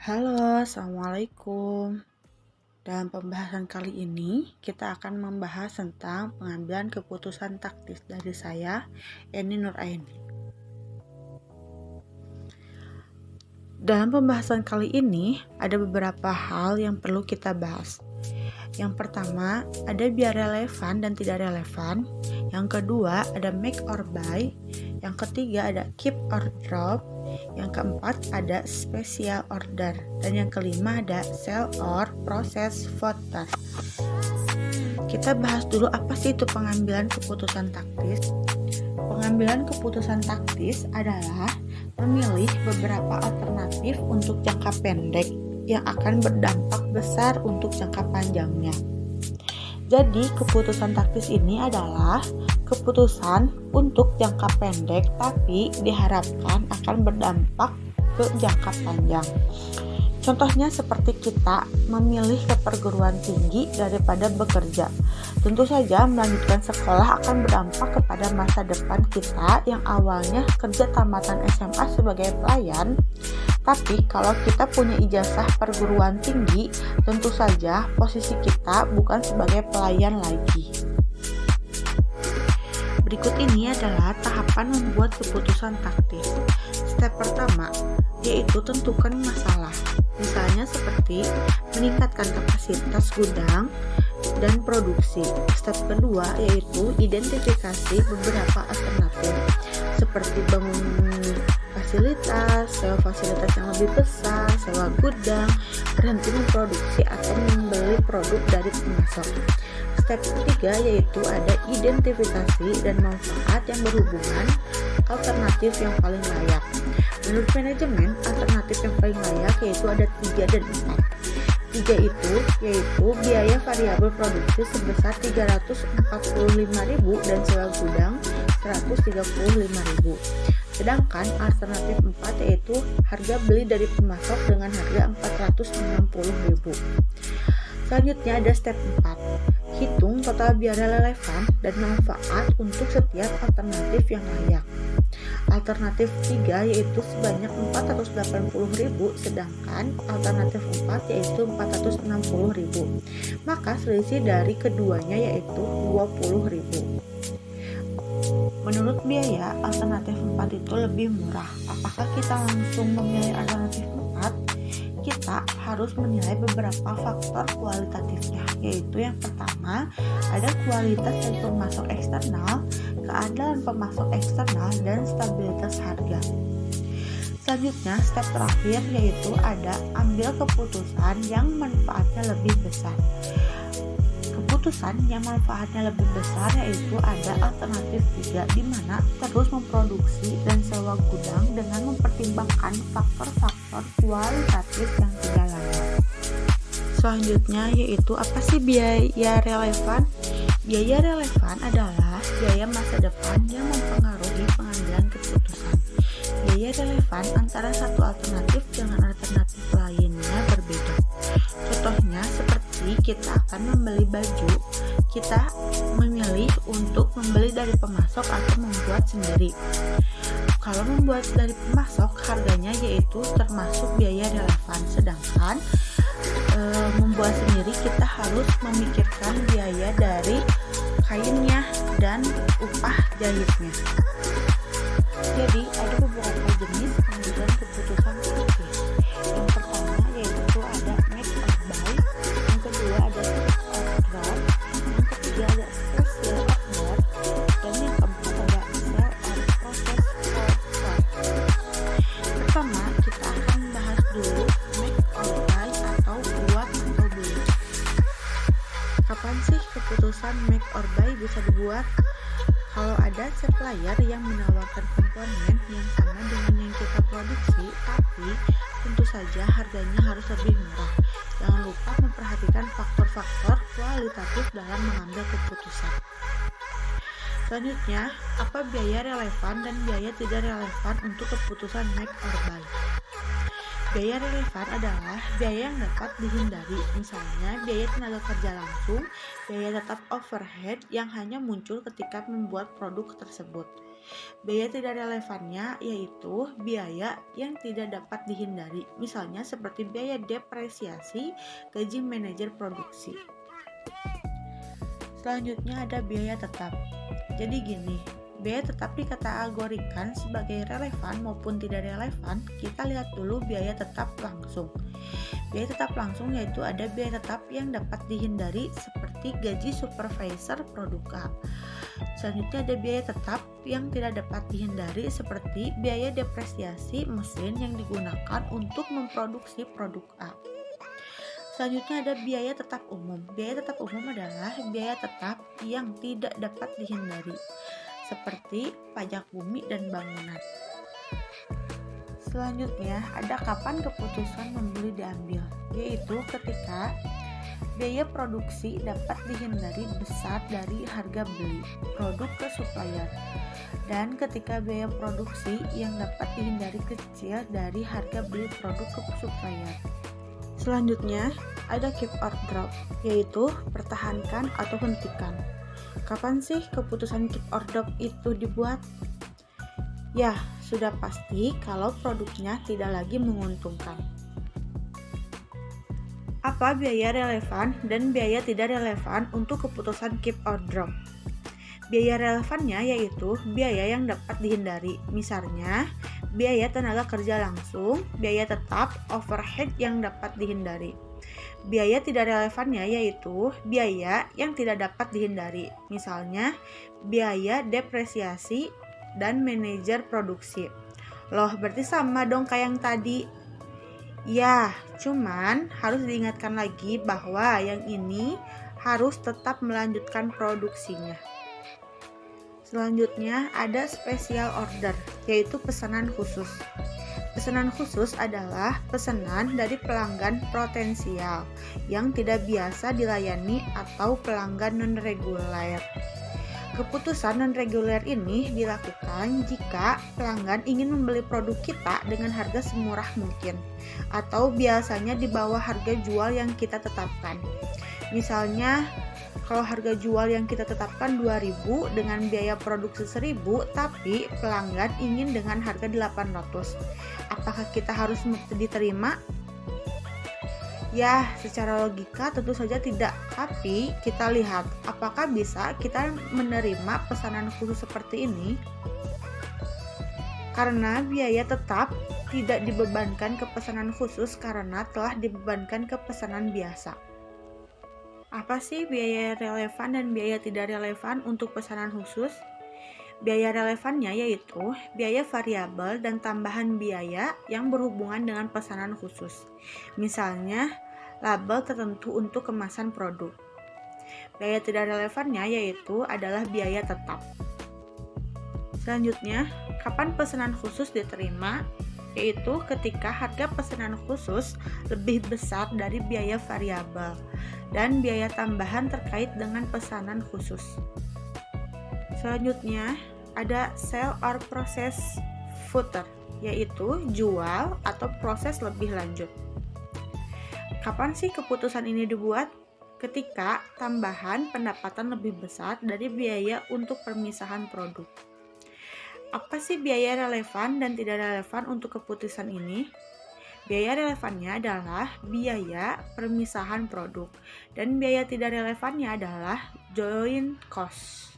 Halo, Assalamualaikum. Dalam pembahasan kali ini, kita akan membahas tentang pengambilan keputusan taktis dari saya, Eni Nuraini. Dalam pembahasan kali ini, ada beberapa hal yang perlu kita bahas. Yang pertama, ada biar relevan dan tidak relevan. Yang kedua, ada make or buy. Yang ketiga, ada keep or drop. Yang keempat, ada special order. Dan yang kelima, ada sell or process voter. Kita bahas dulu apa sih itu pengambilan keputusan taktis. Pengambilan keputusan taktis adalah memilih beberapa alternatif untuk jangka pendek yang akan berdampak besar untuk jangka panjangnya. Jadi, keputusan taktis ini adalah keputusan untuk jangka pendek tapi diharapkan akan berdampak ke jangka panjang. Contohnya seperti kita memilih ke perguruan tinggi daripada bekerja. Tentu saja melanjutkan sekolah akan berdampak kepada masa depan kita yang awalnya kerja tamatan SMA sebagai pelayan. Tapi kalau kita punya ijazah perguruan tinggi, tentu saja posisi kita bukan sebagai pelayan lagi. Berikut ini adalah tahapan membuat keputusan taktis. Step pertama, yaitu tentukan masalah. Misalnya seperti meningkatkan kapasitas gudang dan produksi. Step kedua yaitu identifikasi beberapa alternatif seperti bangun fasilitas, sewa fasilitas yang lebih besar, sewa gudang, berhenti memproduksi atau membeli produk dari pemasok. Step ketiga yaitu ada identifikasi dan manfaat yang berhubungan alternatif yang paling layak. Menurut manajemen, alternatif yang paling layak yaitu ada 3 dan 4. 3 itu yaitu biaya variabel produksi sebesar 345.000 dan sewa gudang 135.000. Sedangkan alternatif 4 yaitu harga beli dari pemasok dengan harga 460.000. Selanjutnya ada step 4. Hitung total biaya relevan dan manfaat untuk setiap alternatif yang layak. Alternatif 3 yaitu sebanyak 480.000, sedangkan alternatif 4 yaitu 460.000. Maka selisih dari keduanya yaitu 20.000. Menurut biaya, alternatif 4 itu lebih murah. Apakah kita langsung memilih alternatif 4? Kita harus menilai beberapa faktor kualitatifnya, yaitu yang pertama, ada kualitas dari pemasok eksternal, keandalan pemasok eksternal, dan stabilitas harga. Selanjutnya, step terakhir yaitu ada ambil keputusan yang manfaatnya lebih besar. Keputusan yang manfaatnya lebih besar yaitu ada alternatif 3 di mana terus memproduksi dan sewa gudang dengan mempertimbangkan faktor-faktor kualitatif yang tidak layak. Selanjutnya yaitu apa sih biaya relevan? Biaya relevan adalah biaya masa depan yang mempengaruhi pengambilan keputusan. Biaya relevan antara satu alternatif dengan alternatif lainnya berbeda. Contohnya seperti kita akan membeli baju, kita memilih untuk membeli dari pemasok atau membuat sendiri. Kalau membuat dari pemasok, harganya yaitu termasuk biaya relevan, sedangkan membuat sendiri kita harus memikirkan biaya dari kainnya dan upah jahitnya. Jadi ada beberapa jenis pengambilan keputusan taktis. Yang pertama yaitu ada make or buy, yang kedua ada keep or drop, yang ketiga ada special order, dan yang keempat ada sell or process voter. Pertama kita akan bahas dulu make or buy atau buat atau beli. Kapan sih keputusan make or buy bisa dibuat? Kalau ada supplier yang menawarkan komponen yang sama dengan yang kita produksi, tapi tentu saja harganya harus lebih murah. Jangan lupa memperhatikan faktor-faktor kualitatif dalam mengambil keputusan. Selanjutnya, apa biaya relevan dan biaya tidak relevan untuk keputusan make or buy? Biaya relevan adalah biaya yang dapat dihindari, misalnya biaya tenaga kerja langsung, biaya tetap overhead yang hanya muncul ketika membuat produk tersebut. Biaya tidak relevannya yaitu biaya yang tidak dapat dihindari, misalnya seperti biaya depresiasi, gaji manajer produksi. Selanjutnya ada biaya tetap. Jadi gini, biaya tetap dikategorikan sebagai relevan maupun tidak relevan. Kita lihat dulu biaya tetap langsung. Biaya tetap langsung yaitu ada biaya tetap yang dapat dihindari seperti gaji supervisor produk A. Selanjutnya ada biaya tetap yang tidak dapat dihindari seperti biaya depresiasi mesin yang digunakan untuk memproduksi produk A. Selanjutnya ada biaya tetap umum. Biaya tetap umum adalah biaya tetap yang tidak dapat dihindari, seperti pajak bumi dan bangunan. Selanjutnya ada kapan keputusan membeli diambil, yaitu ketika biaya produksi dapat dihindari besar dari harga beli produk ke supplier, dan ketika biaya produksi yang dapat dihindari kecil dari harga beli produk ke supplier. Selanjutnya ada keep or drop, yaitu pertahankan atau hentikan. Kapan sih keputusan keep or drop itu dibuat? Ya, sudah pasti kalau produknya tidak lagi menguntungkan. Apa biaya relevan dan biaya tidak relevan untuk keputusan keep or drop? Biaya relevannya yaitu biaya yang dapat dihindari, misalnya biaya tenaga kerja langsung, biaya tetap, overhead yang dapat dihindari. Biaya tidak relevannya yaitu biaya yang tidak dapat dihindari, misalnya biaya depresiasi dan manajer produksi. Loh, berarti sama dong kayak yang tadi. Ya, cuman harus diingatkan lagi bahwa yang ini harus tetap melanjutkan produksinya. Selanjutnya ada special order, yaitu pesanan khusus. Pesanan khusus adalah pesanan dari pelanggan potensial yang tidak biasa dilayani atau pelanggan non-reguler. Keputusan non-reguler ini dilakukan jika pelanggan ingin membeli produk kita dengan harga semurah mungkin atau biasanya di bawah harga jual yang kita tetapkan. Misalnya, kalau harga jual yang kita tetapkan 2.000 dengan biaya produksi 1.000, tapi pelanggan ingin dengan harga 800. Apakah kita harus diterima? Ya, secara logika tentu saja tidak. Tapi kita lihat apakah bisa kita menerima pesanan khusus seperti ini. Karena biaya tetap tidak dibebankan ke pesanan khusus karena telah dibebankan ke pesanan biasa. Apa sih biaya relevan dan biaya tidak relevan untuk pesanan khusus? Biaya relevannya yaitu biaya variabel dan tambahan biaya yang berhubungan dengan pesanan khusus. Misalnya, label tertentu untuk kemasan produk. Biaya tidak relevannya yaitu adalah biaya tetap. Selanjutnya, kapan pesanan khusus diterima? Yaitu ketika harga pesanan khusus lebih besar dari biaya variabel dan biaya tambahan terkait dengan pesanan khusus. Selanjutnya ada sell or process further, yaitu jual atau proses lebih lanjut. Kapan sih keputusan ini dibuat? Ketika tambahan pendapatan lebih besar dari biaya untuk permisahan produk. Apa sih biaya relevan dan tidak relevan untuk keputusan ini? Biaya relevannya adalah biaya permisahan produk dan biaya tidak relevannya adalah joint cost.